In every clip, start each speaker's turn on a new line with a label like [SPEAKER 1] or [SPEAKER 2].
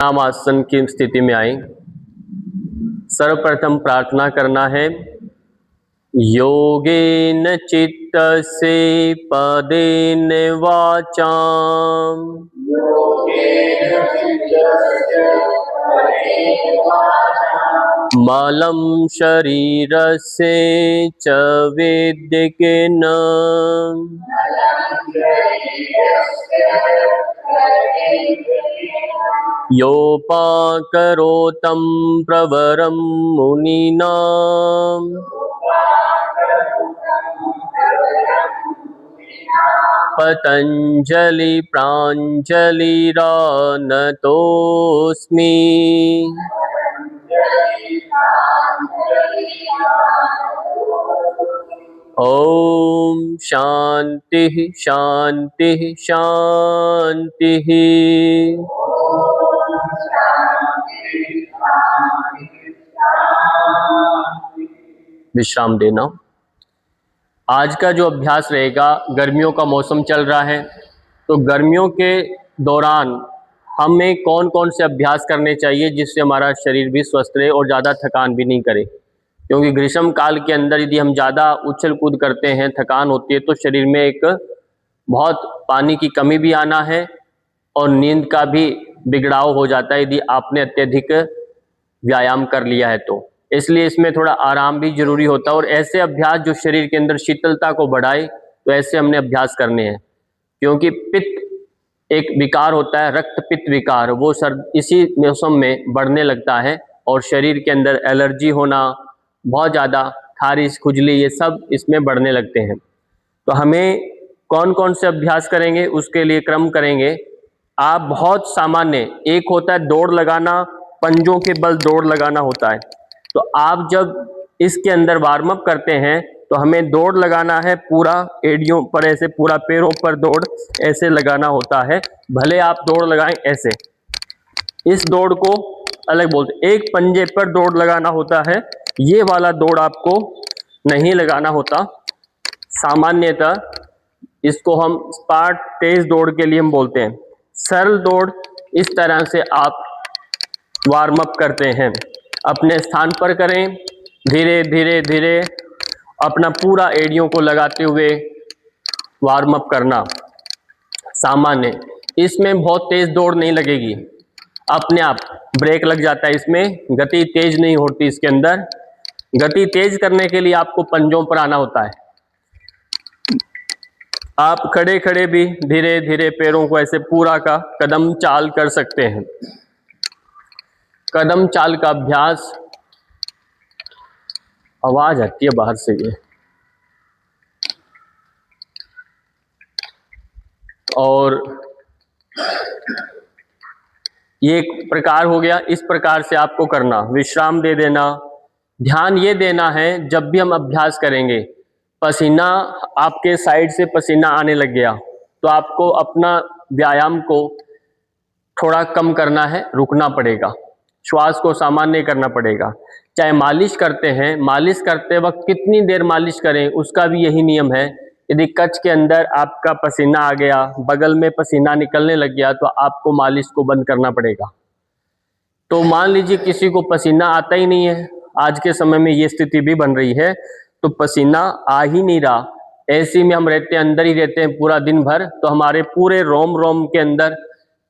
[SPEAKER 1] नामासन की स्थिति में आए। सर्वप्रथम प्रार्थना करना है। योगेन चित्तस्य पदेन वाचाम मलं शरीरस्य च वेद्यकेन योपाकरोतं प्रवरं मुनीनां पतंजलि प्राञ्जलिरानतोऽस्मि। ओम शांति शांति शांति। विश्राम देना। आज का जो अभ्यास रहेगा, गर्मियों का मौसम चल रहा है, तो गर्मियों के दौरान हमें कौन कौन से अभ्यास करने चाहिए जिससे हमारा शरीर भी स्वस्थ रहे और ज़्यादा थकान भी नहीं करे। क्योंकि ग्रीष्म काल के अंदर यदि हम ज़्यादा उछल कूद करते हैं, थकान होती है, तो शरीर में एक बहुत पानी की कमी भी आना है और नींद का भी बिगड़ाव हो जाता है यदि आपने अत्यधिक व्यायाम कर लिया है तो। इसलिए इसमें थोड़ा आराम भी जरूरी होता है और ऐसे अभ्यास जो शरीर के अंदर शीतलता को बढ़ाए, तो ऐसे हमने अभ्यास करने हैं। क्योंकि पित्त एक विकार होता है, रक्त पित्त विकार, वो इसी मौसम में बढ़ने लगता है और शरीर के अंदर एलर्जी होना, बहुत ज़्यादा खारिश, खुजली, ये सब इसमें बढ़ने लगते हैं। तो हमें कौन कौन से अभ्यास करेंगे उसके लिए क्रम करेंगे। आप बहुत सामान्य, एक होता है दौड़ लगाना, पंजों के बल दौड़ लगाना होता है। तो आप जब इसके अंदर वार्म अप करते हैं तो हमें दौड़ लगाना है, पूरा एड़ियों पर ऐसे, पूरा पैरों पर दौड़ ऐसे लगाना होता है। भले आप दौड़ लगाएं ऐसे, इस दौड़ को अलग बोलते। एक पंजे पर दौड़ लगाना होता है, ये वाला दौड़ आपको नहीं लगाना होता। सामान्यतः इसको हम स्पार्ट तेज दौड़ के लिए हम बोलते हैं। सरल दौड़ इस तरह से आप वार्म अप करते हैं। अपने स्थान पर करें, धीरे धीरे धीरे अपना पूरा एड़ियों को लगाते हुए वार्म अप करना। सामान्य, इसमें बहुत तेज दौड़ नहीं लगेगी, अपने आप ब्रेक लग जाता है, इसमें गति तेज नहीं होती। इसके अंदर गति तेज करने के लिए आपको पंजों पर आना होता है। आप खड़े खड़े भी धीरे धीरे पैरों को ऐसे पूरा का कदम चाल कर सकते हैं। कदम चाल का अभ्यास, आवाज आती है बाहर से ये, और ये एक प्रकार हो गया। इस प्रकार से आपको करना, विश्राम दे देना। ध्यान ये देना है, जब भी हम अभ्यास करेंगे, पसीना आपके साइड से पसीना आने लग गया तो आपको अपना व्यायाम को थोड़ा कम करना है, रुकना पड़ेगा, श्वास को सामान्य करना पड़ेगा। चाहे मालिश करते हैं, मालिश करते वक्त कितनी देर मालिश करें उसका भी यही नियम है। यदि कच्छ के अंदर आपका पसीना आ गया, बगल में पसीना निकलने लग गया, तो आपको मालिश को बंद करना पड़ेगा। तो मान लीजिए किसी को पसीना आता ही नहीं है, आज के समय में ये स्थिति भी बन रही है, तो पसीना आ ही नहीं रहा, ऐसे में हम रहते हैं, अंदर ही रहते हैं पूरा दिन भर, तो हमारे पूरे रोम रोम के अंदर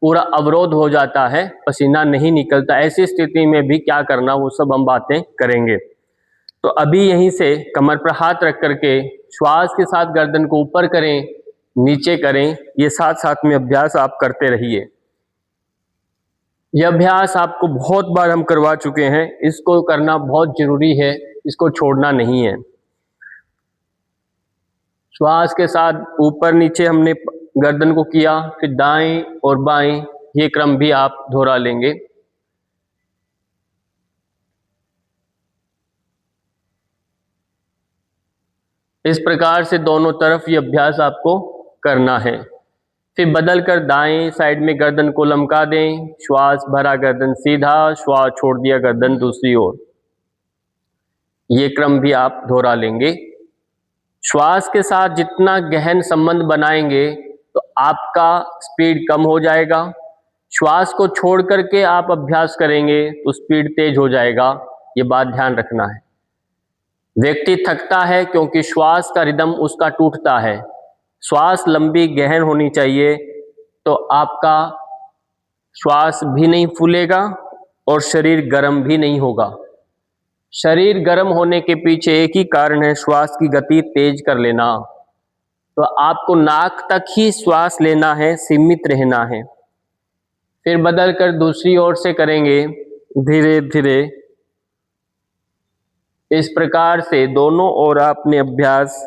[SPEAKER 1] पूरा अवरोध हो जाता है, पसीना नहीं निकलता। ऐसी स्थिति में भी क्या करना, वो सब हम बातें करेंगे। तो अभी यहीं से कमर पर हाथ रख करके श्वास के साथ गर्दन को ऊपर करें, नीचे करें, ये साथ साथ में अभ्यास आप करते रहिए। यह अभ्यास आपको बहुत बार हम करवा चुके हैं, इसको करना बहुत जरूरी है, इसको छोड़ना नहीं है। श्वास के साथ ऊपर नीचे हमने गर्दन को किया, फिर दाएं और बाएं, ये क्रम भी आप दोहरा लेंगे। इस प्रकार से दोनों तरफ ये अभ्यास आपको करना है। फिर बदल कर दाएं साइड में गर्दन को लमका दें, श्वास भरा, गर्दन सीधा, श्वास छोड़ दिया, गर्दन दूसरी ओर। ये क्रम भी आप दोहरा लेंगे। श्वास के साथ जितना गहन संबंध बनाएंगे तो आपका स्पीड कम हो जाएगा, श्वास को छोड़ करके आप अभ्यास करेंगे तो स्पीड तेज हो जाएगा, ये बात ध्यान रखना है। व्यक्ति थकता है क्योंकि श्वास का रिदम उसका टूटता है। श्वास लंबी गहन होनी चाहिए तो आपका श्वास भी नहीं फूलेगा और शरीर गर्म भी नहीं होगा। शरीर गर्म होने के पीछे एक ही कारण है, श्वास की गति तेज कर लेना। तो आपको नाक तक ही श्वास लेना है, सीमित रहना है। फिर बदल कर दूसरी ओर से करेंगे धीरे धीरे। इस प्रकार से दोनों ओर आपने अभ्यास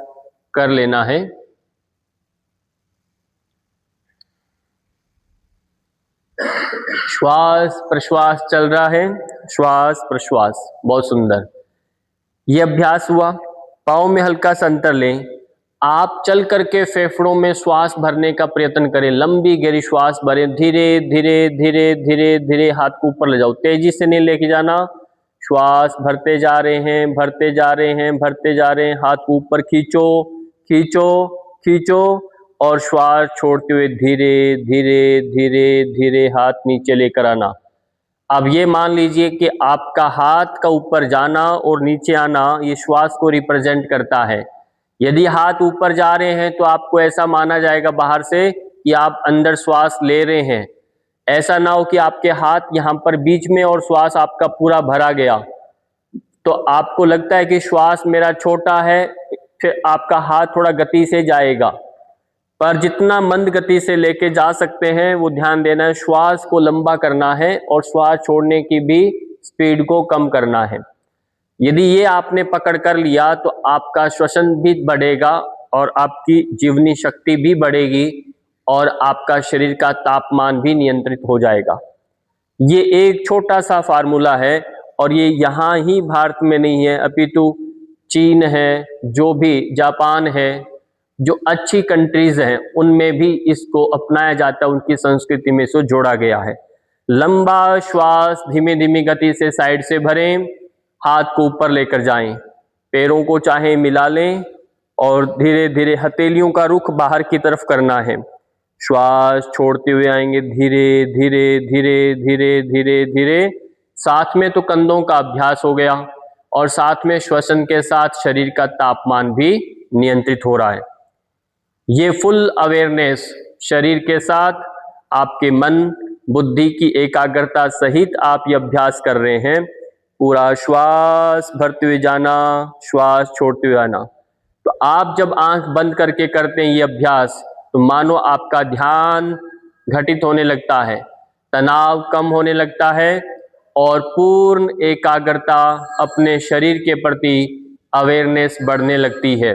[SPEAKER 1] कर लेना है। श्वास प्रश्वास चल रहा है, श्वास प्रश्वास, बहुत सुंदर। ये अभ्यास हुआ। पाँव में हल्का सा अंतर लें। आप चल करके फेफड़ों में श्वास भरने का प्रयत्न करें, लंबी गहरी श्वास भरें। धीरे धीरे धीरे धीरे धीरे हाथ को ऊपर ले जाओ, तेजी से नहीं लेके जाना। श्वास भरते जा रहे हैं, भरते जा रहे हैं, भरते जा रहे हैं। हाथ को ऊपर खींचो, खींचो, खींचो और श्वास छोड़ते हुए धीरे धीरे धीरे धीरे हाथ नीचे लेकर आना। अब ये मान लीजिए कि आपका हाथ का ऊपर जाना और नीचे आना ये श्वास को रिप्रेजेंट करता है। यदि हाथ ऊपर जा रहे हैं तो आपको ऐसा माना जाएगा बाहर से कि आप अंदर श्वास ले रहे हैं। ऐसा ना हो कि आपके हाथ यहाँ पर बीच में और श्वास आपका पूरा भरा गया, तो आपको लगता है कि श्वास मेरा छोटा है, फिर आपका हाथ थोड़ा गति से जाएगा। पर जितना मंद गति से लेके जा सकते हैं वो ध्यान देना है। श्वास को लंबा करना है और श्वास छोड़ने की भी स्पीड को कम करना है। यदि ये आपने पकड़ कर लिया तो आपका श्वसन भी बढ़ेगा और आपकी जीवनी शक्ति भी बढ़ेगी और आपका शरीर का तापमान भी नियंत्रित हो जाएगा। ये एक छोटा सा फार्मूला है और ये यहाँ ही भारत में नहीं है, अपितु चीन है, जो भी जापान है, जो अच्छी कंट्रीज हैं उनमें भी इसको अपनाया जाता है, उनकी संस्कृति में इसको जोड़ा गया है। लंबा श्वास धीमे धीमी गति से साइड से भरें, हाथ को ऊपर लेकर जाएं, पैरों को चाहे मिला लें और धीरे धीरे हथेलियों का रुख बाहर की तरफ करना है। श्वास छोड़ते हुए आएंगे धीरे धीरे धीरे धीरे धीरे धीरे। साथ में तो कंधों का अभ्यास हो गया और साथ में श्वसन के साथ शरीर का तापमान भी नियंत्रित हो रहा है। ये फुल अवेयरनेस शरीर के साथ आपके मन बुद्धि की एकाग्रता सहित आप ये अभ्यास कर रहे हैं। पूरा श्वास भरते हुए जाना, श्वास छोड़ते हुए आना। तो आप जब आंख बंद करके करते हैं ये अभ्यास तो मानो आपका ध्यान घटित होने लगता है, तनाव कम होने लगता है और पूर्ण एकाग्रता अपने शरीर के प्रति अवेयरनेस बढ़ने लगती है।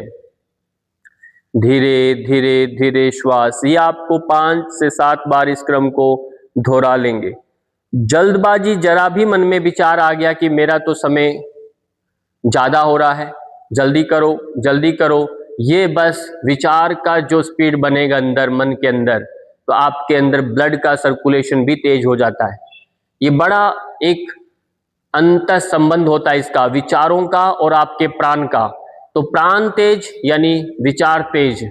[SPEAKER 1] धीरे धीरे धीरे श्वास, ये आपको 5 से 7 बार इस क्रम को दोहरा लेंगे। जल्दबाजी जरा भी मन में विचार आ गया कि मेरा तो समय ज्यादा हो रहा है, जल्दी करो जल्दी करो, ये बस विचार का जो स्पीड बनेगा अंदर मन के अंदर, तो आपके अंदर ब्लड का सर्कुलेशन भी तेज हो जाता है। ये बड़ा एक अंतर संबंध होता है इसका, विचारों का और आपके प्राण का। तो प्राण तेज यानी विचार तेज,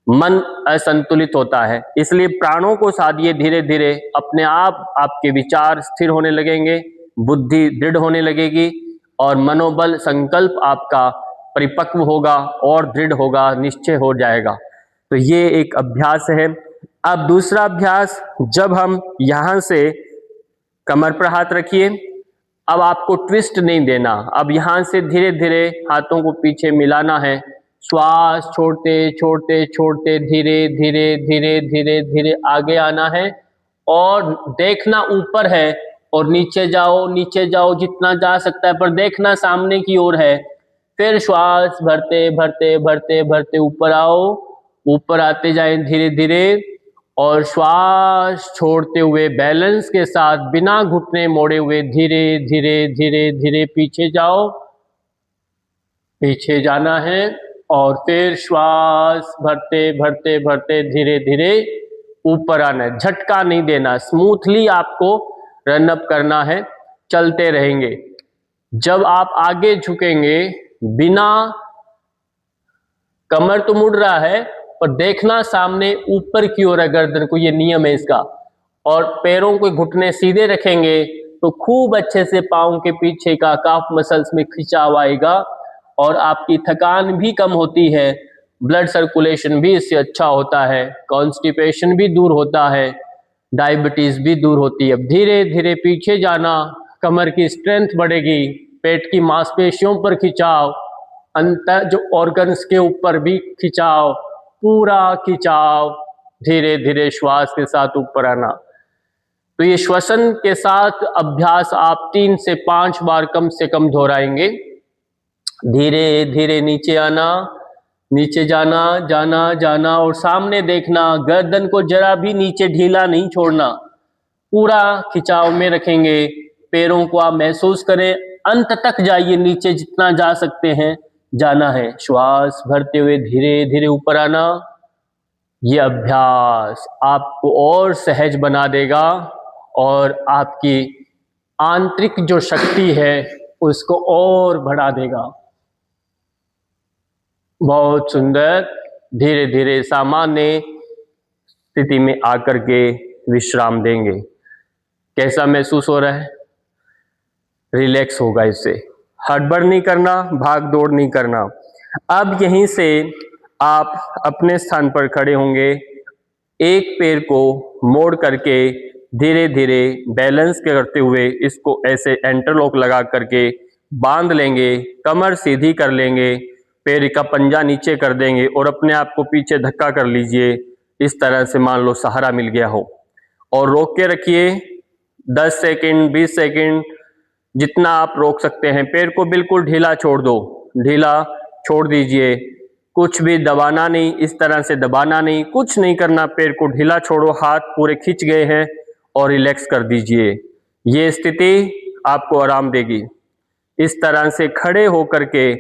[SPEAKER 1] मन असंतुलित होता है। इसलिए प्राणों को साधिए धीरे धीरे, अपने आप आपके विचार स्थिर होने लगेंगे, बुद्धि दृढ़ होने लगेगी और मनोबल संकल्प आपका परिपक्व होगा और दृढ़ होगा, निश्चय हो जाएगा। तो ये एक अभ्यास है। अब दूसरा अभ्यास, जब हम यहाँ से कमर पर हाथ रखिए, अब आपको ट्विस्ट नहीं देना, अब यहाँ से धीरे धीरे हाथों को पीछे मिलाना है। श्वास छोड़ते छोड़ते छोड़ते धीरे धीरे धीरे धीरे धीरे आगे आना है और देखना ऊपर है और नीचे जाओ जितना जा सकता है, पर देखना सामने की ओर है। फिर श्वास भरते भरते भरते भरते ऊपर आओ, ऊपर आते जाएं धीरे धीरे और श्वास छोड़ते हुए बैलेंस के साथ बिना घुटने मोड़े हुए धीरे धीरे धीरे धीरे पीछे जाओ, पीछे जाना है और फिर श्वास भरते भरते भरते धीरे धीरे ऊपर आना है। झटका नहीं देना, स्मूथली आपको रन अप करना है, चलते रहेंगे। जब आप आगे झुकेंगे, बिना कमर तो मुड़ रहा है पर देखना सामने ऊपर की ओर है गर्दन को, ये नियम है इसका। और पैरों के घुटने सीधे रखेंगे तो खूब अच्छे से पाँव के पीछे का काफ मसल्स में खिंचाव आएगा और आपकी थकान भी कम होती है, ब्लड सर्कुलेशन भी इससे अच्छा होता है, कॉन्स्टिपेशन भी दूर होता है, डायबिटीज भी दूर होती है। धीरे धीरे पीछे जाना, कमर की स्ट्रेंथ बढ़ेगी, पेट की मांसपेशियों पर खिंचाव, अंतर जो ऑर्गन्स के ऊपर भी खिंचाव, पूरा खिंचाव, धीरे धीरे श्वास के साथ ऊपर आना। तो ये श्वसन के साथ अभ्यास आप 3 से 5 बार कम से कम दोहराएंगे। धीरे धीरे नीचे आना, नीचे जाना, जाना जाना और सामने देखना, गर्दन को जरा भी नीचे ढीला नहीं छोड़ना, पूरा खिंचाव में रखेंगे। पैरों को आप महसूस करें, अंत तक जाइए, नीचे जितना जा सकते हैं जाना है। श्वास भरते हुए धीरे धीरे ऊपर आना। ये अभ्यास आपको और सहज बना देगा और आपकी आंतरिक जो शक्ति है उसको और बढ़ा देगा। बहुत सुंदर। धीरे धीरे सामान्य स्थिति में आकर के विश्राम देंगे। कैसा महसूस हो रहा है? रिलैक्स होगा इससे। हड़बड़ नहीं करना, भाग दौड़ नहीं करना। अब यहीं से आप अपने स्थान पर खड़े होंगे, एक पैर को मोड़ करके धीरे धीरे बैलेंस करते हुए इसको ऐसे इंटरलॉक लगा करके बांध लेंगे, कमर सीधी कर लेंगे, पैर का पंजा नीचे कर देंगे और अपने आप को पीछे धक्का कर लीजिए। इस तरह से मान लो सहारा मिल गया हो और रोक के रखिए 10 सेकंड 20 सेकंड जितना आप रोक सकते हैं। पैर को बिल्कुल ढीला छोड़ दो, ढीला छोड़ दीजिए, कुछ भी दबाना नहीं, इस तरह से दबाना नहीं, कुछ नहीं करना, पैर को ढीला छोड़ो, हाथ पूरे खिंच गए हैं और रिलैक्स कर दीजिए। ये स्थिति आपको आराम देगी। इस तरह से खड़े होकर के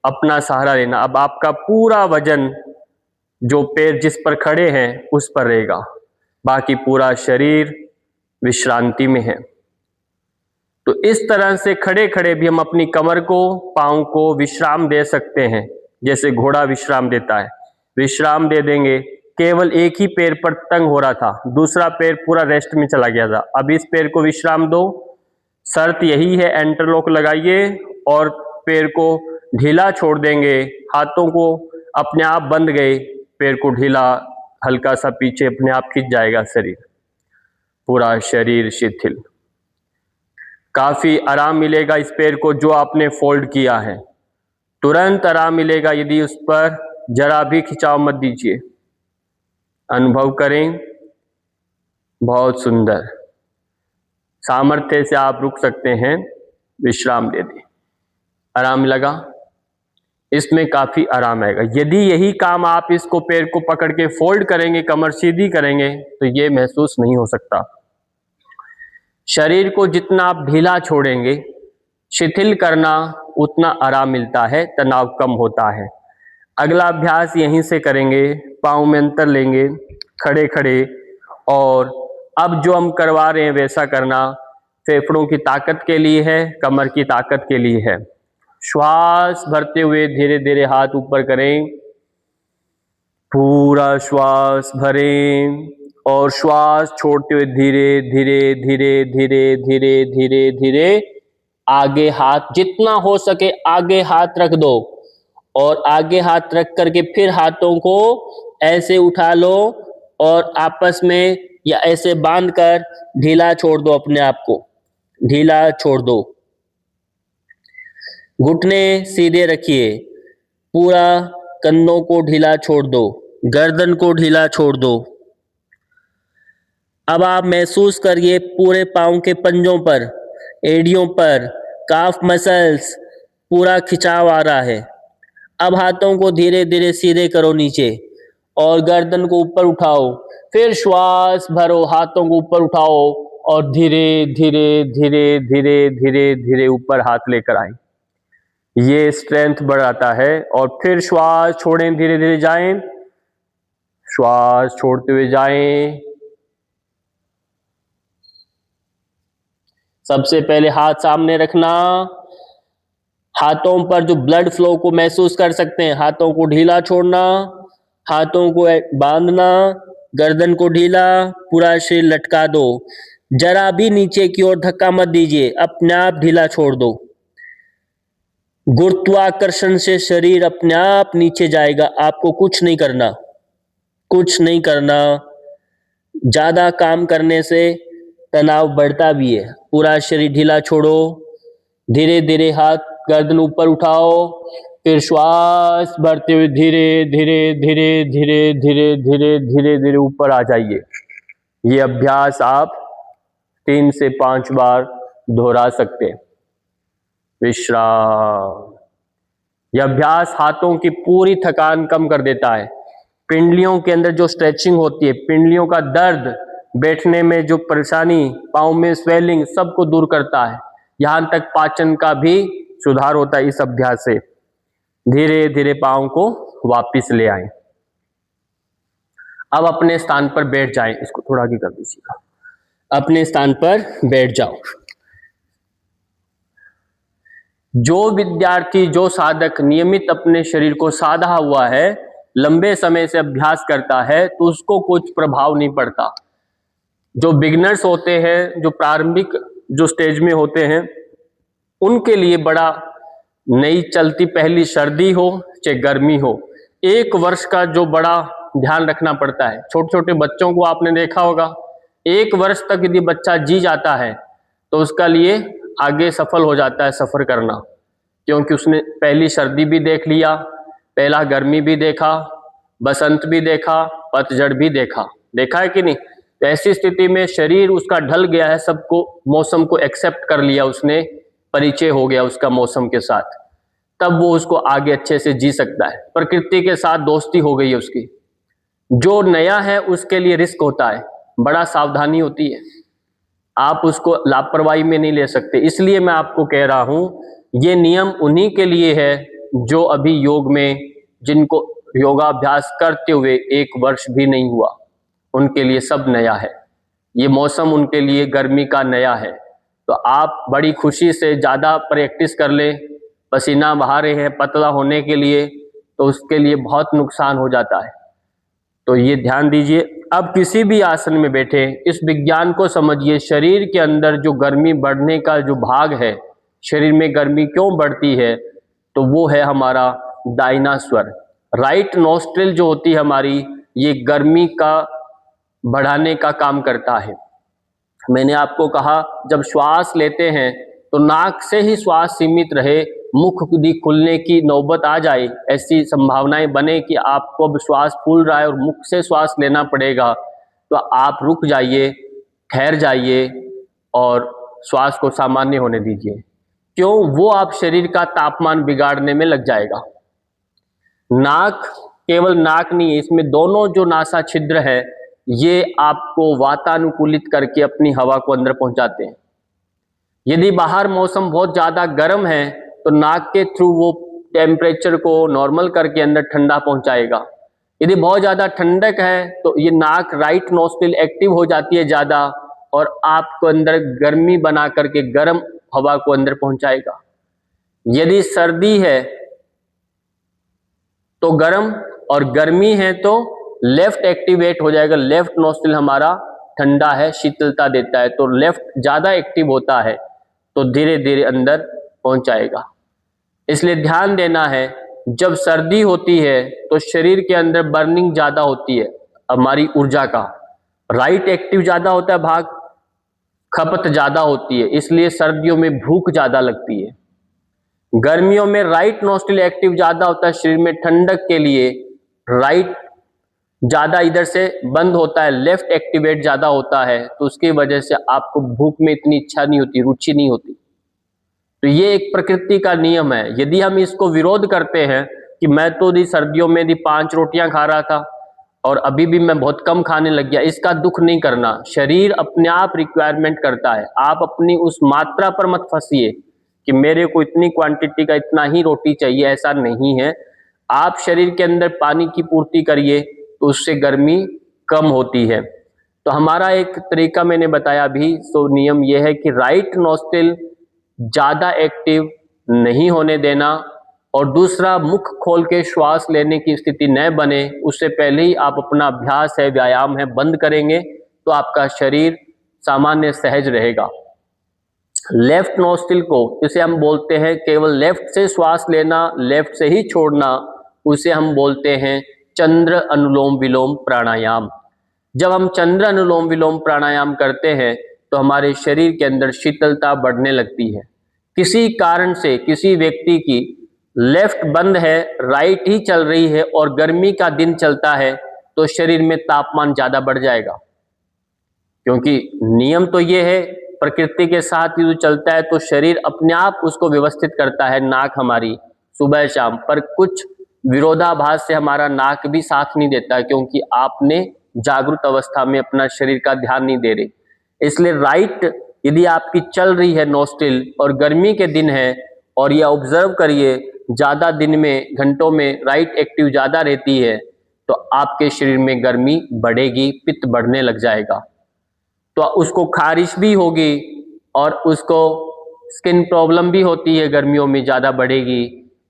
[SPEAKER 1] अपना सहारा लेना। अब आपका पूरा वजन जो पैर जिस पर खड़े हैं उस पर रहेगा, बाकी पूरा शरीर विश्रांति में है। तो इस तरह से खड़े खड़े भी हम अपनी कमर को, पाँव को विश्राम दे सकते हैं, जैसे घोड़ा विश्राम देता है। विश्राम दे देंगे। केवल एक ही पैर पर तंग हो रहा था, दूसरा पैर पूरा रेस्ट में चला गया था, अब इस पैर को विश्राम दो। शर्त यही है, इंटरलॉक लगाइए और पैर को ढीला छोड़ देंगे, हाथों को अपने आप बंध गए, पैर को ढीला, हल्का सा पीछे अपने आप खिंच जाएगा शरीर, पूरा शरीर शिथिल। काफी आराम मिलेगा इस पैर को जो आपने फोल्ड किया है, तुरंत आराम मिलेगा यदि उस पर जरा भी खिंचाव मत दीजिए। अनुभव करें। बहुत सुंदर। सामर्थ्य से आप रुक सकते हैं, विश्राम दे दें। आराम लगा? इसमें काफी आराम आएगा। यदि यही काम आप इसको पैर को पकड़ के फोल्ड करेंगे, कमर सीधी करेंगे, तो ये महसूस नहीं हो सकता। शरीर को जितना आप ढीला छोड़ेंगे, शिथिल करना, उतना आराम मिलता है, तनाव कम होता है। अगला अभ्यास यहीं से करेंगे। पाँव में अंतर लेंगे खड़े खड़े, और अब जो हम करवा रहे हैं वैसा करना। फेफड़ों की ताकत के लिए है, कमर की ताकत के लिए है। श्वास भरते हुए धीरे धीरे हाथ ऊपर करें, पूरा श्वास भरें और श्वास छोड़ते हुए धीरे धीरे धीरे धीरे धीरे धीरे धीरे आगे हाथ, जितना हो सके आगे हाथ रख दो और आगे हाथ रख करके फिर हाथों को ऐसे उठा लो और आपस में या ऐसे बांध कर ढीला छोड़ दो, अपने आप को ढीला छोड़ दो। घुटने सीधे रखिए, पूरा कंधों को ढीला छोड़ दो, गर्दन को ढीला छोड़ दो। अब आप महसूस करिए पूरे पाँव के पंजों पर, एड़ियों पर, काफ मसल्स पूरा खिंचाव आ रहा है। अब हाथों को धीरे धीरे सीधे करो नीचे और गर्दन को ऊपर उठाओ, फिर श्वास भरो, हाथों को ऊपर उठाओ और धीरे धीरे धीरे धीरे धीरे धीरे ऊपर हाथ लेकर आए। ये स्ट्रेंथ बढ़ाता है। और फिर श्वास छोड़ें, धीरे धीरे जाएं, श्वास छोड़ते हुए जाएं। सबसे पहले हाथ सामने रखना, हाथों पर जो ब्लड फ्लो को महसूस कर सकते हैं, हाथों को ढीला छोड़ना, हाथों को बांधना,
[SPEAKER 2] गर्दन को ढीला, पूरा शरीर लटका दो। जरा भी नीचे की ओर धक्का मत दीजिए, अपने आप ढीला छोड़ दो। गुरुत्वाकर्षण से शरीर अपने आप नीचे जाएगा, आपको कुछ नहीं करना, कुछ नहीं करना। ज्यादा काम करने से तनाव बढ़ता भी है। पूरा शरीर ढीला छोड़ो, धीरे धीरे हाथ गर्दन ऊपर उठाओ, फिर श्वास भरते हुए धीरे धीरे धीरे धीरे धीरे धीरे धीरे धीरे ऊपर आ जाइए। ये अभ्यास आप 3 से 5 बार दोहरा सकते हैं। विश्राम। यह अभ्यास हाथों की पूरी थकान कम कर देता है। पिंडलियों के अंदर जो स्ट्रेचिंग होती है, पिंडलियों का दर्द, बैठने में जो परेशानी, पाँव में स्वेलिंग, सबको दूर करता है। यहां तक पाचन का भी सुधार होता है इस अभ्यास से। धीरे धीरे पाँव को वापस ले आए। अब अपने स्थान पर बैठ जाएं। इसको थोड़ा आगे कर दीजिएगा। अपने स्थान पर बैठ जाओ। जो विद्यार्थी, जो साधक नियमित अपने शरीर को साधा हुआ है, लंबे समय से अभ्यास करता है, तो उसको कुछ प्रभाव नहीं पड़ता। जो बिगिनर्स होते हैं, जो प्रारंभिक जो स्टेज में होते हैं, उनके लिए बड़ा नई चलती पहली सर्दी हो चाहे गर्मी हो, 1 वर्ष का जो बड़ा ध्यान रखना पड़ता है। छोटे छोटे बच्चों को आपने देखा होगा, 1 वर्ष तक यदि बच्चा जी जाता है तो उसका लिए आगे सफल हो जाता है सफर करना, क्योंकि उसने पहली सर्दी भी देख लिया, पहला गर्मी भी देखा, बसंत भी देखा, पतझड़ भी देखा। देखा है कि नहीं? तो ऐसी स्थिति में शरीर उसका ढल गया है, सबको, मौसम को एक्सेप्ट कर लिया उसने, परिचय हो गया उसका मौसम के साथ, तब वो उसको आगे अच्छे से जी सकता है। प्रकृति के साथ दोस्ती हो गई है उसकी। जो नया है उसके लिए रिस्क होता है, बड़ा सावधानी होती है, आप उसको लापरवाही में नहीं ले सकते। इसलिए मैं आपको कह रहा हूं, ये नियम उन्हीं के लिए है जो अभी योग में, जिनको योगाभ्यास करते हुए 1 वर्ष भी नहीं हुआ, उनके लिए सब नया है। ये मौसम उनके लिए गर्मी का नया है। तो आप बड़ी खुशी से ज़्यादा प्रैक्टिस कर लें, पसीना बहा रहे हैं पतला होने के लिए, तो उसके लिए बहुत नुकसान हो जाता है। तो ये ध्यान दीजिए। अब किसी भी आसन में बैठे, इस विज्ञान को समझिए। शरीर के अंदर जो गर्मी बढ़ने का जो भाग है, शरीर में गर्मी क्यों बढ़ती है, तो वो है हमारा दाहिना स्वर। राइट नोस्ट्रिल जो होती है हमारी, ये गर्मी का बढ़ाने का काम करता है। मैंने आपको कहा, जब श्वास लेते हैं तो नाक से ही श्वास सीमित रहे, मुख यदि खुलने की नौबत आ जाए, ऐसी संभावनाएं बने कि आपको अब श्वास फूल रहा है और मुख से श्वास लेना पड़ेगा, तो आप रुक जाइए, ठहर जाइए और श्वास को सामान्य होने दीजिए। क्यों? वो आप शरीर का तापमान बिगाड़ने में लग जाएगा। नाक, केवल नाक नहीं है, इसमें दोनों जो नासा छिद्र है, ये आपको वातानुकूलित करके अपनी हवा को अंदर पहुंचाते हैं। यदि बाहर मौसम बहुत ज़्यादा गर्म है तो नाक के थ्रू वो टेम्परेचर को नॉर्मल करके अंदर ठंडा पहुंचाएगा। यदि बहुत ज़्यादा ठंडक है तो ये नाक, राइट नोस्ट्रिल एक्टिव हो जाती है ज़्यादा, और आपको अंदर गर्मी बना करके गर्म हवा को अंदर पहुंचाएगा। यदि सर्दी है तो गर्म, और गर्मी है तो लेफ्ट एक्टिवेट हो जाएगा। लेफ्ट नोस्ट्रिल हमारा ठंडा है, शीतलता देता है, तो लेफ्ट ज़्यादा एक्टिव होता है, तो धीरे धीरे अंदर पहुंचाएगा। इसलिए ध्यान देना है, जब सर्दी होती है तो शरीर के अंदर बर्निंग ज़्यादा होती है, हमारी ऊर्जा का राइट एक्टिव ज़्यादा होता है भाग, खपत ज़्यादा होती है, इसलिए सर्दियों में भूख ज़्यादा लगती है। गर्मियों में राइट नोस्ट्रिल एक्टिव ज़्यादा होता है, शरीर में ठंडक के लिए राइट ज़्यादा इधर से बंद होता है, लेफ्ट एक्टिवेट ज़्यादा होता है, तो उसकी वजह से आपको भूख में इतनी इच्छा नहीं होती, रुचि नहीं होती। तो ये एक प्रकृति का नियम है। यदि हम इसको विरोध करते हैं कि मैं तो यदि सर्दियों में यदि 5 रोटियां खा रहा था और अभी भी मैं बहुत कम खाने लग गया, इसका दुख नहीं करना। शरीर अपने आप रिक्वायरमेंट करता है, आप अपनी उस मात्रा पर मत फंसिए कि मेरे को इतनी क्वांटिटी का इतना ही रोटी चाहिए, ऐसा नहीं है। आप शरीर के अंदर पानी की पूर्ति करिए तो उससे गर्मी कम होती है। तो हमारा एक तरीका मैंने बताया भी, तो नियम यह है कि राइट नोस्ट्रिल ज़्यादा एक्टिव नहीं होने देना और दूसरा, मुख खोल के श्वास लेने की स्थिति न बने, उससे पहले ही आप अपना अभ्यास है, व्यायाम है, बंद करेंगे तो आपका शरीर सामान्य सहज रहेगा। लेफ्ट नोस्ट्रिल को, जिसे हम बोलते हैं केवल लेफ्ट से श्वास लेना, लेफ्ट से ही छोड़ना, उसे हम बोलते हैं चंद्र अनुलोम विलोम प्राणायाम। जब हम चंद्र अनुलोम विलोम प्राणायाम करते हैं तो हमारे शरीर के अंदर शीतलता बढ़ने लगती है। किसी कारण से किसी व्यक्ति की लेफ्ट बंद है, राइट ही चल रही है और गर्मी का दिन चलता है तो शरीर में तापमान ज्यादा बढ़ जाएगा, क्योंकि नियम तो ये है, प्रकृति के साथ ही जो चलता है तो शरीर अपने आप उसको व्यवस्थित करता है, नाक हमारी सुबह शाम, पर कुछ विरोधाभास से हमारा नाक भी साथ नहीं देता, क्योंकि आपने जागृत अवस्था में अपना शरीर का ध्यान नहीं दे रहे। इसलिए राइट यदि आपकी चल रही है नोस्ट्रिल और गर्मी के दिन है, और ये ऑब्जर्व करिए ज्यादा दिन में, घंटों में राइट एक्टिव ज्यादा रहती है, तो आपके शरीर में गर्मी बढ़ेगी, पित्त बढ़ने लग जाएगा, तो उसको खारिश भी होगी और उसको स्किन प्रॉब्लम भी होती है, गर्मियों में ज़्यादा बढ़ेगी।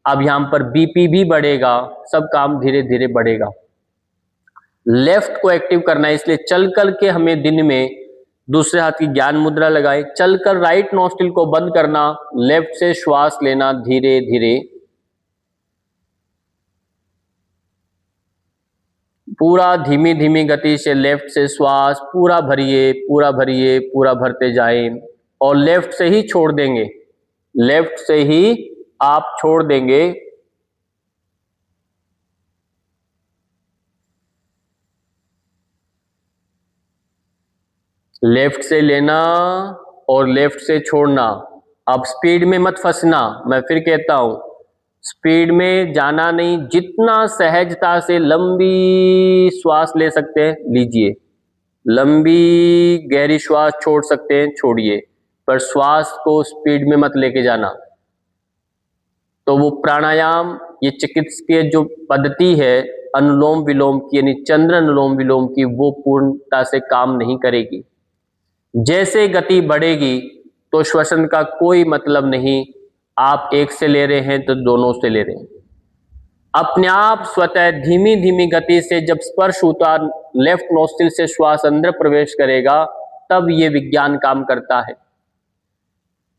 [SPEAKER 2] अब यहाँ पर बीपी भी बढ़ेगा, सब काम धीरे धीरे बढ़ेगा। लेफ्ट को एक्टिव करना है, इसलिए चल कर के हमें दिन में दूसरे हाथ की ज्ञान मुद्रा लगाए, चलकर राइट नोस्ट्रिल को बंद करना, लेफ्ट से श्वास लेना धीरे धीरे, पूरा धीमी धीमी गति से लेफ्ट से श्वास पूरा भरिए, पूरा भरिए, पूरा भरते जाएं और लेफ्ट से ही छोड़ देंगे, लेफ्ट से ही आप छोड़ देंगे। लेफ्ट से लेना और लेफ्ट से छोड़ना। अब स्पीड में मत फंसना, मैं फिर कहता हूं, स्पीड में जाना नहीं, जितना सहजता से लंबी श्वास ले सकते हैं लीजिए, लंबी गहरी श्वास छोड़ सकते हैं छोड़िए, पर श्वास को स्पीड में मत लेके जाना। तो वो प्राणायाम, ये चिकित्सकीय जो पद्धति है अनुलोम विलोम की, यानी चंद्र अनुलोम विलोम की, वो पूर्णता से काम नहीं करेगी। जैसे गति बढ़ेगी तो श्वसन का कोई मतलब नहीं, आप एक से ले रहे हैं तो दोनों से ले रहे हैं, अपने आप स्वतः धीमी धीमी गति से जब स्पर्श होता लेफ्ट नोस्ट्रिल से श्वास अंदर प्रवेश करेगा, तब ये विज्ञान काम करता है।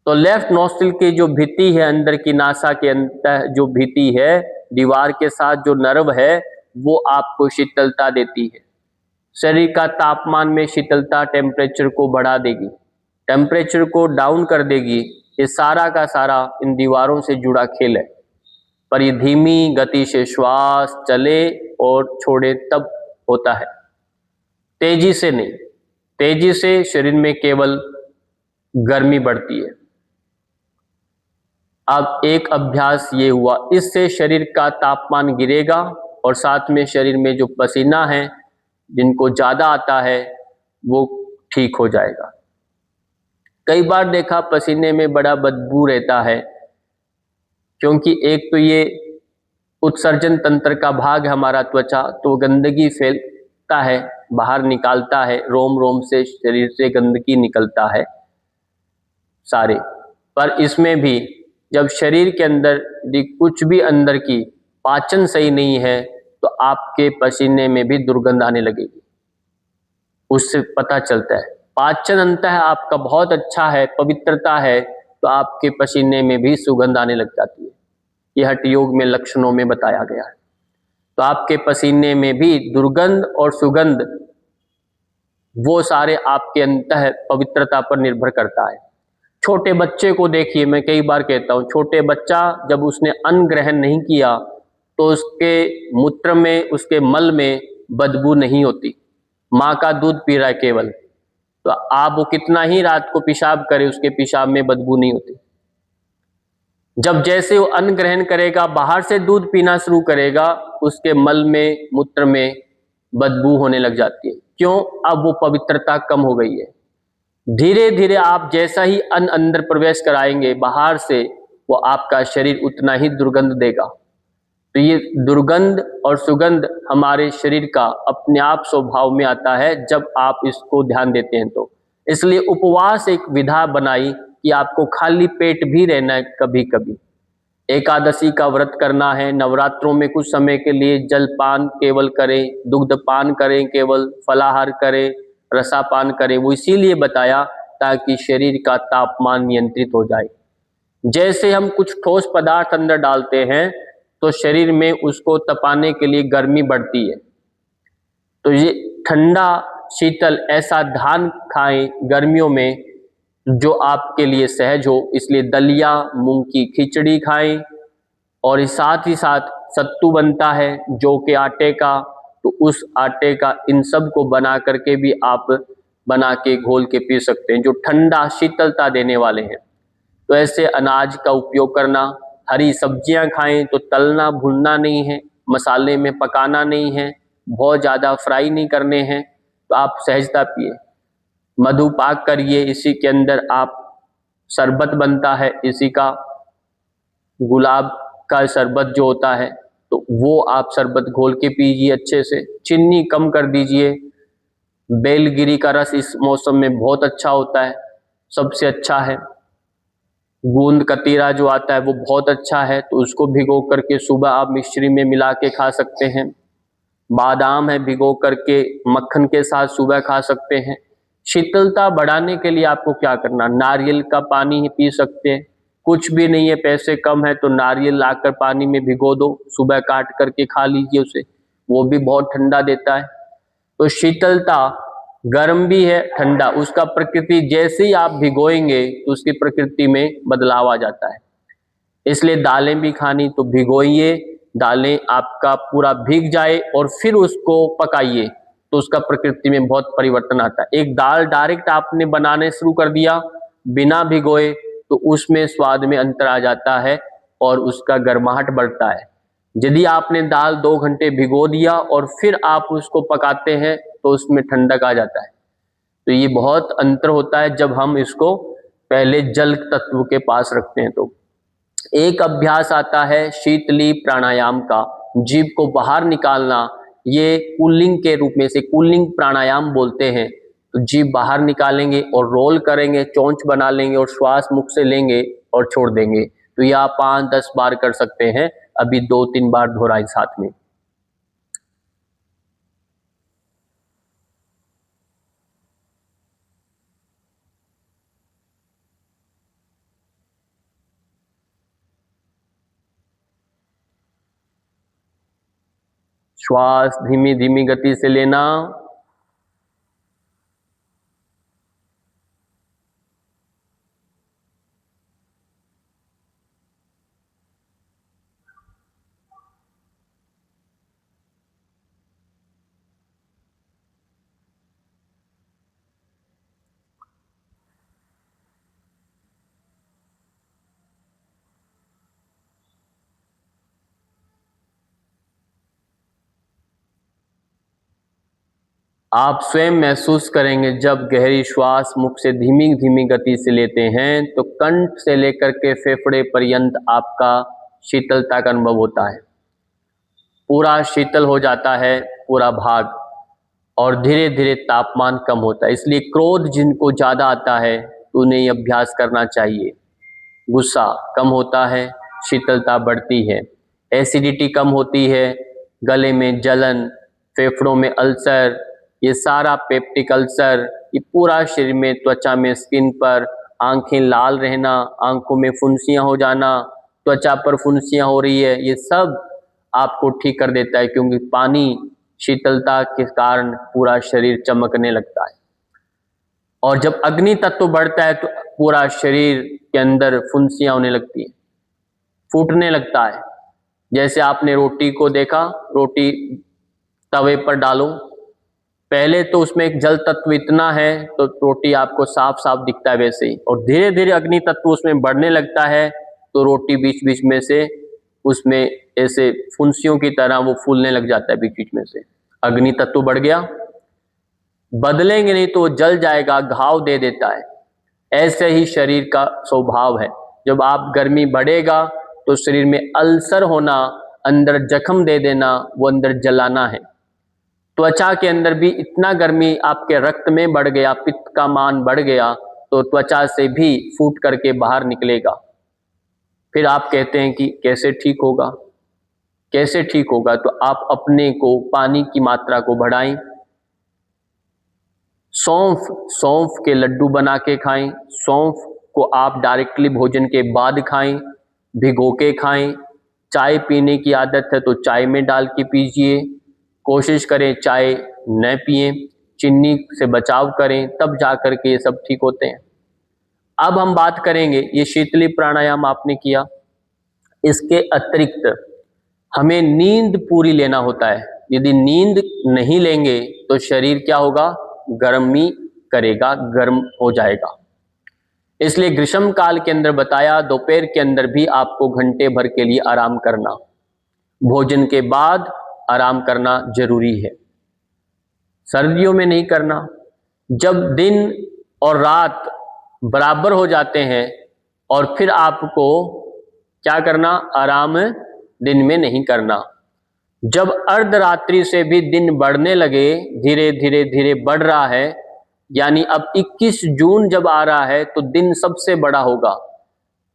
[SPEAKER 2] तो लेफ्ट नोस्ट्रिल की जो भित्ति है, अंदर की नासा के अंदर जो भित्ति है, दीवार के साथ जो नर्व है, वो आपको शीतलता देती है, शरीर का तापमान में शीतलता टेम्परेचर को बढ़ा देगी, टेम्परेचर को डाउन कर देगी। ये सारा का सारा इन दीवारों से जुड़ा खेल है, पर ये धीमी गति से श्वास चले और छोड़े तब होता है, तेजी से नहीं। तेजी से शरीर में केवल गर्मी बढ़ती है। अब एक अभ्यास ये हुआ, इससे शरीर का तापमान गिरेगा और साथ में शरीर में जो पसीना है, जिनको ज्यादा आता है, वो ठीक हो जाएगा। कई बार देखा पसीने में बड़ा बदबू रहता है, क्योंकि एक तो ये उत्सर्जन तंत्र का भाग है हमारा त्वचा, तो गंदगी फैलता है, बाहर निकालता है, रोम रोम से शरीर से गंदगी निकलता है सारे। पर इसमें भी जब शरीर के अंदर यदि कुछ भी अंदर की पाचन सही नहीं है, तो आपके पसीने में भी दुर्गंध आने लगेगी, उससे पता चलता है। पाचन अंतः आपका बहुत अच्छा है, पवित्रता है, तो आपके पसीने में भी सुगंध आने लग जाती है। ये हठ योग में लक्षणों में बताया गया है। तो आपके पसीने में भी दुर्गंध और सुगंध, वो सारे आपके अंतः पवित्रता पर निर्भर करता है। छोटे बच्चे को देखिए, मैं कई बार कहता हूँ, छोटे बच्चा जब उसने अन्न ग्रहण नहीं किया तो उसके मूत्र में, उसके मल में बदबू नहीं होती, माँ का दूध पी रहा है केवल, तो आप वो कितना ही रात को पेशाब करे, उसके पेशाब में बदबू नहीं होती। जब जैसे वो अन्न ग्रहण करेगा, बाहर से दूध पीना शुरू करेगा, उसके मल में, मूत्र में बदबू होने लग जाती है। क्यों? अब वो पवित्रता कम हो गई है। धीरे धीरे आप जैसा ही अन्न अंदर प्रवेश कराएंगे बाहर से, वो आपका शरीर उतना ही दुर्गंध देगा। तो ये दुर्गंध और सुगंध हमारे शरीर का अपने आप स्वभाव में आता है जब आप इसको ध्यान देते हैं। तो इसलिए उपवास एक विधा बनाई कि आपको खाली पेट भी रहना है कभी कभी, एकादशी का व्रत करना है, नवरात्रों में कुछ समय के लिए जलपान केवल करें, दुग्धपान करें, केवल फलाहार करें, रसापान करें। वो इसीलिए बताया ताकि शरीर का तापमान नियंत्रित हो जाए। जैसे हम कुछ ठोस पदार्थ अंदर डालते हैं तो शरीर में उसको तपाने के लिए गर्मी बढ़ती है। तो ये ठंडा शीतल ऐसा धान खाएं गर्मियों में जो आपके लिए सहज हो, इसलिए दलिया, मूंग की खिचड़ी खाएं। और साथ ही साथ सत्तू बनता है जौ के आटे का, तो उस आटे का इन सब को बना करके भी आप बना के घोल के पी सकते हैं, जो ठंडा शीतलता देने वाले हैं। तो ऐसे अनाज का उपयोग करना, हरी सब्जियां खाएं, तो तलना भूनना नहीं है, मसाले में पकाना नहीं है, बहुत ज़्यादा फ्राई नहीं करने हैं, तो आप सहजता पिए। मधुपाक करिए, इसी के अंदर आप शरबत बनता है, इसी का गुलाब का शरबत जो होता है, तो वो आप शरबत घोल के पीजिए अच्छे से। चीनी कम कर दीजिए। बेलगिरी का रस इस मौसम में बहुत अच्छा होता है, सबसे अच्छा है। गूंद कतीरा जो आता है वो बहुत अच्छा है, तो उसको भिगो करके सुबह आप मिश्री में मिला के खा सकते हैं। बादाम है, भिगो करके मक्खन के साथ सुबह खा सकते हैं। शीतलता बढ़ाने के लिए आपको क्या करना, नारियल का पानी ही पी सकते हैं। कुछ भी नहीं है, पैसे कम है तो नारियल लाकर पानी में भिगो दो, सुबह काट करके खा लीजिए उसे, वो भी बहुत ठंडा देता है। तो शीतलता, गर्म भी है ठंडा, उसका प्रकृति जैसे ही आप भिगोएंगे तो उसकी प्रकृति में बदलाव आ जाता है। इसलिए दालें भी खानी तो भिगोइए, दालें आपका पूरा भीग जाए और फिर उसको पकाइए, तो उसका प्रकृति में बहुत परिवर्तन आता है। एक दाल डायरेक्ट आपने बनाने शुरू कर दिया बिना भिगोए, तो उसमें स्वाद में अंतर आ जाता है और उसका गर्माहट बढ़ता है। यदि आपने दाल 2 घंटे भिगो दिया और फिर आप उसको पकाते हैं तो उसमें ठंडक आ जाता है। तो ये बहुत अंतर होता है जब हम इसको पहले जल तत्व के पास रखते हैं। तो एक अभ्यास आता है शीतली प्राणायाम का, जीभ को बाहर निकालना, ये कूलिंग के रूप में से कूलिंग प्राणायाम बोलते हैं। तो जीभ बाहर निकालेंगे और रोल करेंगे, चोंच बना लेंगे और श्वास मुख से लेंगे और छोड़ देंगे। तो यह आप 5-10 बार कर सकते हैं, अभी 2-3 बार दोहराए साथ में। श्वास धीमी धीमी गति से लेना, आप स्वयं महसूस करेंगे जब गहरी श्वास मुख से धीमी धीमी गति से लेते हैं तो कंठ से लेकर के फेफड़े पर्यंत आपका शीतलता का अनुभव होता है, पूरा शीतल हो जाता है पूरा भाग, और धीरे धीरे तापमान कम होता है। इसलिए क्रोध जिनको ज़्यादा आता है तो उन्हें ये अभ्यास करना चाहिए। गुस्सा कम होता है, शीतलता बढ़ती है, एसिडिटी कम होती है, गले में जलन, फेफड़ों में अल्सर, ये सारा पेप्टिक अल्सर, ये पूरा शरीर में, त्वचा में, स्किन पर, आंखें लाल रहना, आंखों में फुंसियां हो जाना, त्वचा पर फुंसियां हो रही है, ये सब आपको ठीक कर देता है, क्योंकि पानी शीतलता के कारण पूरा शरीर चमकने लगता है। और जब अग्नि तत्व बढ़ता है तो पूरा शरीर के अंदर फुंसियां होने लगती है, फूटने लगता है। जैसे आपने रोटी को देखा, रोटी तवे पर डालो, पहले तो उसमें एक जल तत्व इतना है तो रोटी आपको साफ साफ दिखता है वैसे ही, और धीरे धीरे अग्नि तत्व उसमें बढ़ने लगता है तो रोटी बीच बीच में से उसमें ऐसे फुंसियों की तरह वो फूलने लग जाता है बीच बीच में से। अग्नि तत्व बढ़ गया, बदलेंगे नहीं तो वो जल जाएगा, घाव दे देता है। ऐसे ही शरीर का स्वभाव है, जब आप गर्मी बढ़ेगा तो शरीर में अल्सर होना, अंदर जख्म दे देना, वो अंदर जलाना है। त्वचा के अंदर भी इतना गर्मी आपके रक्त में बढ़ गया, पित्त का मान बढ़ गया तो त्वचा से भी फूट करके बाहर निकलेगा। फिर आप कहते हैं कि कैसे ठीक होगा, कैसे ठीक होगा? तो आप अपने को पानी की मात्रा को बढ़ाएं। सौंफ के लड्डू बना के खाएं। सौंफ को आप डायरेक्टली भोजन के बाद खाएं, भिगो के खाएं। चाय पीने की आदत है तो चाय में डाल के पीजिए। कोशिश करें चाय न पिएं, चीनी से बचाव करें, तब जाकर के ये सब ठीक होते हैं। अब हम बात करेंगे, ये शीतली प्राणायाम आपने किया, इसके अतिरिक्त हमें नींद पूरी लेना होता है। यदि नींद नहीं लेंगे तो शरीर क्या होगा? गर्मी करेगा, गर्म हो जाएगा। इसलिए ग्रीष्म काल के अंदर बताया दोपहर के अंदर भी आपको घंटे भर के लिए आराम करना, भोजन के बाद आराम करना जरूरी है। सर्दियों में नहीं करना। जब दिन और रात बराबर हो जाते हैं और फिर आपको क्या करना? आराम दिन में नहीं करना। जब अर्धरात्रि से भी दिन बढ़ने लगे, धीरे धीरे धीरे बढ़ रहा है, यानी अब 21 जून जब आ रहा है तो दिन सबसे बड़ा होगा,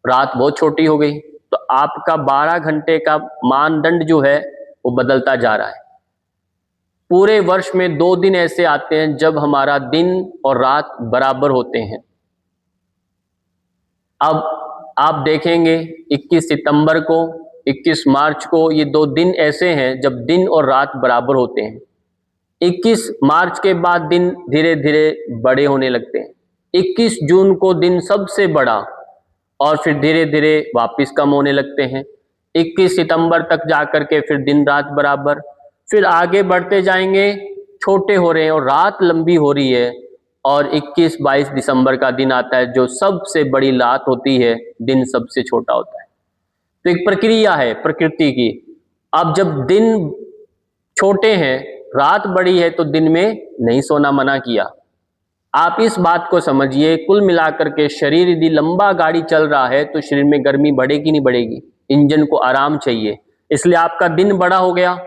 [SPEAKER 2] रात बहुत छोटी हो गई, तो आपका 12 घंटे का मानदंड जो है वो बदलता जा रहा है। पूरे वर्ष में 2 दिन ऐसे आते हैं जब हमारा दिन और रात बराबर होते हैं। अब आप देखेंगे 21 सितंबर को, 21 मार्च को, ये 2 दिन ऐसे हैं जब दिन और रात बराबर होते हैं। 21 मार्च के बाद दिन धीरे धीरे बड़े होने लगते हैं। 21 जून को दिन सबसे बड़ा और फिर धीरे धीरे वापस कम होने लगते हैं। 21 सितंबर तक जाकर के फिर दिन रात बराबर, फिर आगे बढ़ते जाएंगे, छोटे हो रहे हैं और रात लंबी हो रही है, और 21-22 दिसंबर का दिन आता है जो सबसे बड़ी रात होती है, दिन सबसे छोटा होता है। तो एक प्रक्रिया है प्रकृति की। अब जब दिन छोटे हैं, रात बड़ी है, तो दिन में नहीं सोना मना किया। आप इस बात को समझिए, कुल मिलाकर के शरीर यदि लंबा गाड़ी चल रहा है तो शरीर में गर्मी बढ़ेगी नहीं बढ़ेगी? इंजन को आराम चाहिए। इसलिए आपका दिन बड़ा हो गया,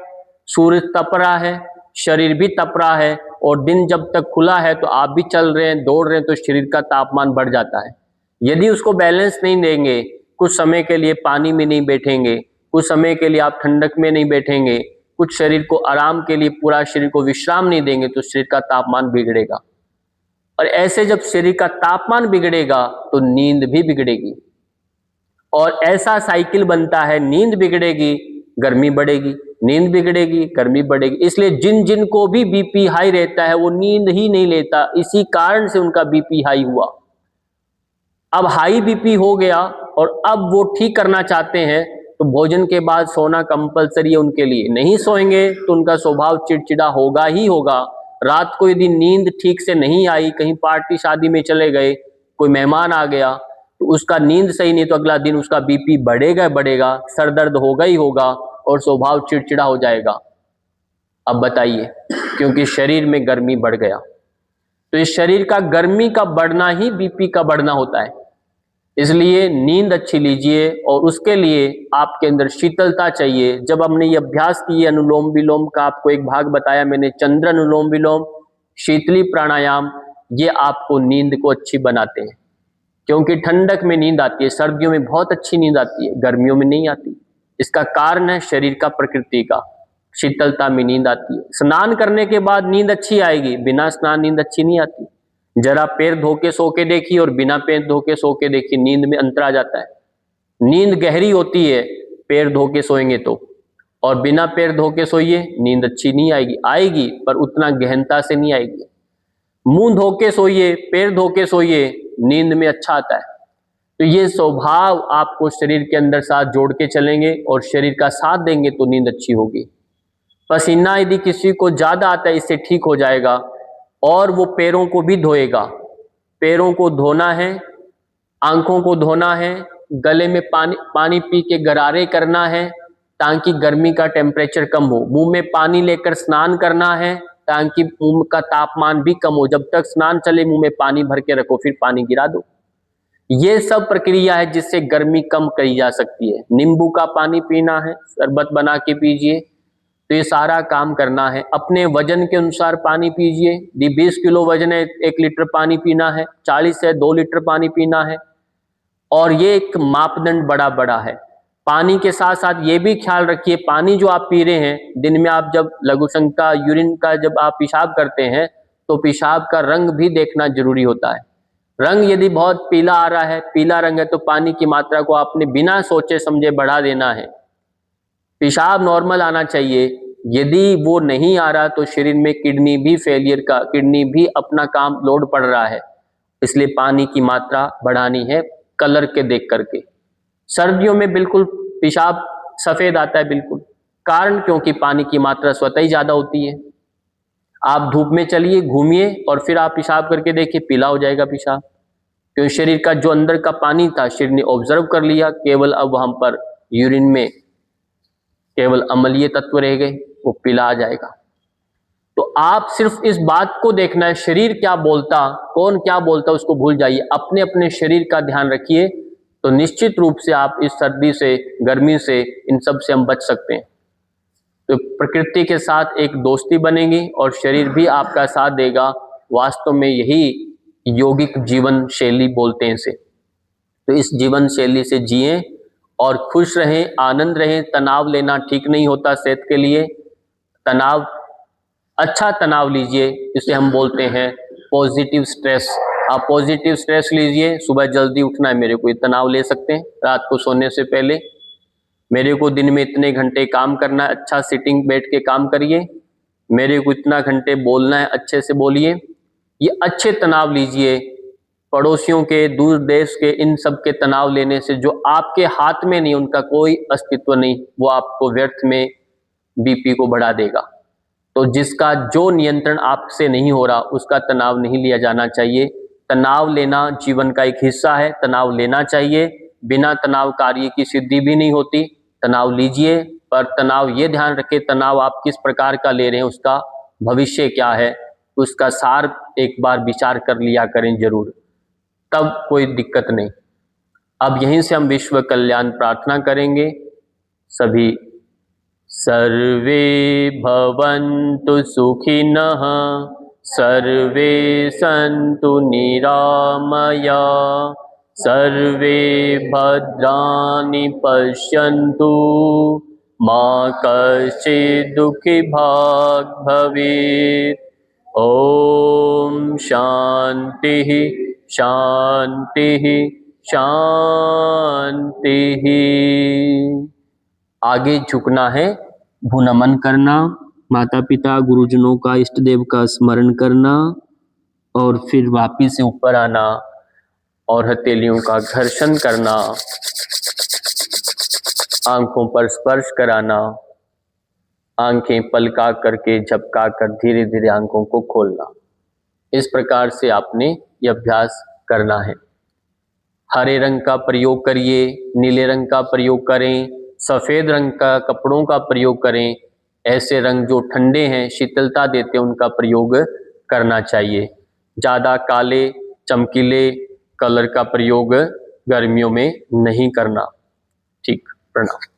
[SPEAKER 2] सूर्य तप रहा है, शरीर भी तप रहा है, और दिन जब तक खुला है तो आप भी चल रहे हैं, दौड़ रहे हैं, तो शरीर का तापमान बढ़ जाता है। यदि उसको बैलेंस नहीं देंगे, कुछ समय के लिए पानी में नहीं बैठेंगे, कुछ समय के लिए आप ठंडक में नहीं बैठेंगे, कुछ शरीर को आराम के लिए पूरा शरीर को विश्राम नहीं देंगे, तो शरीर का तापमान बिगड़ेगा। और ऐसे जब शरीर का तापमान बिगड़ेगा तो नींद भी बिगड़ेगी, और ऐसा साइकिल बनता है, नींद बिगड़ेगी गर्मी बढ़ेगी, नींद बिगड़ेगी गर्मी बढ़ेगी। इसलिए जिन जिन को भी बीपी हाई रहता है वो नींद ही नहीं लेता, इसी कारण से उनका बीपी हाई हुआ। अब हाई बीपी हो गया और अब वो ठीक करना चाहते हैं तो भोजन के बाद सोना कंपलसरी है उनके लिए। नहीं सोएंगे तो उनका स्वभाव चिड़चिड़ा होगा ही होगा। रात को यदि नींद ठीक से नहीं आई, कहीं पार्टी शादी में चले गए, कोई मेहमान आ गया, तो उसका नींद सही नहीं, तो अगला दिन उसका बीपी बढ़ेगा बढ़ेगा, सर दर्द होगा ही होगा और स्वभाव चिड़चिड़ा हो जाएगा। अब बताइए, क्योंकि शरीर में गर्मी बढ़ गया। तो इस शरीर का गर्मी का बढ़ना ही बीपी का बढ़ना होता है। इसलिए नींद अच्छी लीजिए, और उसके लिए आपके अंदर शीतलता चाहिए। जब हमने ये अभ्यास किए अनुलोम विलोम का, आपको एक भाग बताया मैंने, चंद्र अनुलोम विलोम, शीतली प्राणायाम, ये आपको नींद को अच्छी बनाते हैं। क्योंकि ठंडक में नींद आती है, सर्दियों में बहुत अच्छी नींद आती है, गर्मियों में नहीं आती। इसका कारण है शरीर का, प्रकृति का, शीतलता में नींद आती है। स्नान करने के बाद नींद अच्छी आएगी, बिना स्नान नींद अच्छी नहीं आती। जरा पैर धो के सो के देखिए और बिना पैर धो के सो के देखिए, नींद में अंतर आ जाता है। नींद गहरी होती है पैर धो के सोएंगे तो, और बिना पैर धो के सोइए नींद अच्छी नहीं आएगी, आएगी पर उतना गहनता से नहीं आएगी। मुंह धो के सोइए, पैर धो के सोइए, नींद में अच्छा आता है। तो ये स्वभाव आपको शरीर के अंदर साथ जोड़ के चलेंगे और शरीर का साथ देंगे तो नींद अच्छी होगी। पसीना यदि किसी को ज्यादा आता है, इससे ठीक हो जाएगा, और वो पैरों को भी धोएगा। पैरों को धोना है, आंखों को धोना है, गले में पानी पी के गरारे करना है ताकि गर्मी का टेम्परेचर कम हो। मुंह में पानी लेकर स्नान करना है ताकि मुंह का तापमान भी कम हो। जब तक स्नान चले मुंह में पानी भर के रखो, फिर पानी गिरा दो। ये सब प्रक्रिया है जिससे गर्मी कम करी जा सकती है। नींबू का पानी पीना है, शरबत बना के पीजिए। तो ये सारा काम करना है। अपने वजन के अनुसार पानी पीजिए। यदि 20 किलो वजन है, 1 लीटर पानी पीना है, 40 से 2 लीटर पानी पीना है। और ये एक मापदंड बड़ा बड़ा है। पानी के साथ साथ ये भी ख्याल रखिए, पानी जो आप पी रहे हैं दिन में, आप जब लघुशंका यूरिन का जब आप पेशाब करते हैं तो पेशाब का रंग भी देखना जरूरी होता है। रंग यदि बहुत पीला आ रहा है, पीला रंग है, तो पानी की मात्रा को आपने बिना सोचे समझे बढ़ा देना है। पेशाब नॉर्मल आना चाहिए, यदि वो नहीं आ रहा तो शरीर में किडनी भी अपना काम लोड पड़ रहा है, इसलिए पानी की मात्रा बढ़ानी है कलर के देख करके। सर्दियों में बिल्कुल पेशाब सफेद आता है बिल्कुल, कारण क्योंकि पानी की मात्रा स्वतः ही ज्यादा होती है। आप धूप में चलिए, घूमिए और फिर आप पेशाब करके देखिए, पीला हो जाएगा पेशाब, क्योंकि शरीर का जो अंदर का पानी था शरीर ने ऑब्जर्व कर लिया, केवल अब वहां पर यूरिन में केवल अम्लीय तत्व रह गए, वो पीला आ जाएगा। तो आप सिर्फ इस बात को देखना है, शरीर क्या बोलता, कौन क्या बोलता, उसको भूल जाइए, अपने अपने शरीर का ध्यान रखिए, तो निश्चित रूप से आप इस सर्दी से, गर्मी से, इन सब से हम बच सकते हैं। तो प्रकृति के साथ एक दोस्ती बनेगी और शरीर भी आपका साथ देगा। वास्तव में यही यौगिक जीवन शैली बोलते हैं इसे। तो इस जीवन शैली से जिएं और खुश रहें, आनंद रहें। तनाव लेना ठीक नहीं होता सेहत के लिए। तनाव, अच्छा तनाव लीजिए, इसे हम बोलते हैं पॉजिटिव स्ट्रेस। आप पॉजिटिव स्ट्रेस लीजिए, सुबह जल्दी उठना है मेरे को, ये तनाव ले सकते हैं। रात को सोने से पहले मेरे को दिन में इतने घंटे काम करना है, अच्छा सिटिंग बैठ के काम करिए। मेरे को इतना घंटे बोलना है, अच्छे से बोलिए। ये अच्छे तनाव लीजिए। पड़ोसियों के, दूर देश के, इन सब के तनाव लेने से जो आपके हाथ में नहीं, उनका कोई अस्तित्व नहीं, वो आपको व्यर्थ में बीपी को बढ़ा देगा। तो जिसका जो नियंत्रण आपसे नहीं हो रहा, उसका तनाव नहीं लिया जाना चाहिए। तनाव लेना जीवन का एक हिस्सा है, तनाव लेना चाहिए। बिना तनाव कार्य की सिद्धि भी नहीं होती। तनाव लीजिए, पर तनाव ये ध्यान रखें, तनाव आप किस प्रकार का ले रहे हैं, उसका भविष्य क्या है, उसका सार एक बार विचार कर लिया करें जरूर, तब कोई दिक्कत नहीं। अब यहीं से हम विश्व कल्याण प्रार्थना करेंगे सभी। सर्वे भवन्तु सुखिनः, सर्वे सन्तु निरामया, सर्वे भद्राणि पश्यन्तु, मा कश्चित् दुःखी भाग् भवेत्। ओम शांति शांति शांति। आगे झुकना है, भूनमन करना, माता पिता गुरुजनों का, इष्ट देव का स्मरण करना, और फिर वापिस से ऊपर आना और हथेलियों का घर्षण करना, आंखों पर स्पर्श कराना, आंखें पलका करके झपका कर धीरे धीरे आंखों को खोलना। इस प्रकार से आपने यह अभ्यास करना है। हरे रंग का प्रयोग करिए, नीले रंग का प्रयोग करें, सफेद रंग का कपड़ों का प्रयोग करें। ऐसे रंग जो ठंडे हैं, शीतलता देते हैं, उनका प्रयोग करना चाहिए। ज़्यादा काले चमकीले कलर का प्रयोग गर्मियों में नहीं करना। ठीक, प्रणाम।